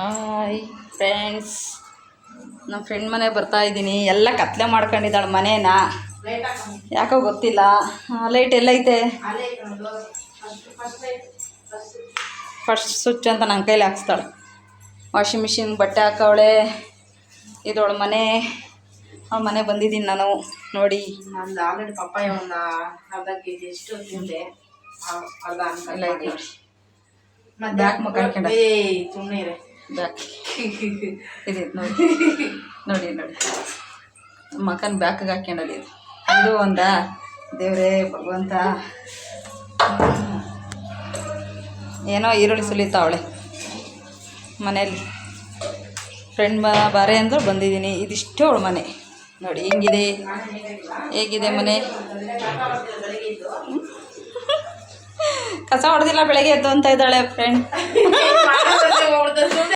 Hi friends, ನಮ್ಮ friend ಮನೆ ಬರ್ತಾ ಇದ್ದೀನಿ. ಎಲ್ಲ ಕತ್ಲೆ ಮಾಡ್ಕೊಂಡಿದ್ದಾಳೆ ಮನೇನ, ಯಾಕೋ ಗೊತ್ತಿಲ್ಲ. ಲೈಟ್ ಎಲ್ಲೈತೆ? ಫಸ್ಟ್ ಸ್ವಿಚ್ ಅಂತ ನನ್ನ ಕೈಲಿ ಹಾಕ್ಸ್ತಾಳೆ. ವಾಷಿಂಗ್ ಮಿಷಿನ್ ಬಟ್ಟೆ ಹಾಕವಳೆ. ಇದವಳ ಮನೆ. ಆ ಮನೆ ಬಂದಿದ್ದೀನಿ ನಾನು. ನೋಡಿ, ನಂದು ಆಲ್ರೆಡಿ ಪಪ್ಪಾಯ ಒಂದು ಅರ್ಧ ಕೆಜಿ ಎಷ್ಟು ತಿಂದೆ. ಅರ್ಧ ಎಲ್ಲ ಇದೆ ನೋಡಿ. ಮತ್ತೆ ಬ್ಯಾಕ್ ಮುಖ ಹಾಕ್ಕೊಂಡ ಸುಮ್ಮನೆ ಇರೆ. ಬ್ಯಾಕ್ ಇದೆ ನೋಡಿ. ನೋಡಿ ನೋಡಿ, ಮಕನ್ ಬ್ಯಾಕಿಗೆ ಹಾಕ್ಕೊಂಡಲ್ಲಿ ಇದು. ಇದು ಒಂದ ದೇವ್ರೇ ಭಗವಂತ. ಏನೋ ಈರುಳ್ಳಿ ಸುಲಿತಾವಳೆ ಮನೆಯಲ್ಲಿ. ಫ್ರೆಂಡ್ ಬಾರೆ ಅಂದ್ರೆ ಬಂದಿದ್ದೀನಿ. ಇದಿಷ್ಟೇ ಅವಳ ಮನೆ ನೋಡಿ. ಹೆಂಗಿದೆ, ಹೇಗಿದೆ ಮನೆ? ಕಸ ಹೊಡೆದಿಲ್ಲ ಬೆಳಗ್ಗೆ ಎದ್ದು ಅಂತ ಇದ್ದಾಳೆ ಫ್ರೆಂಡ್.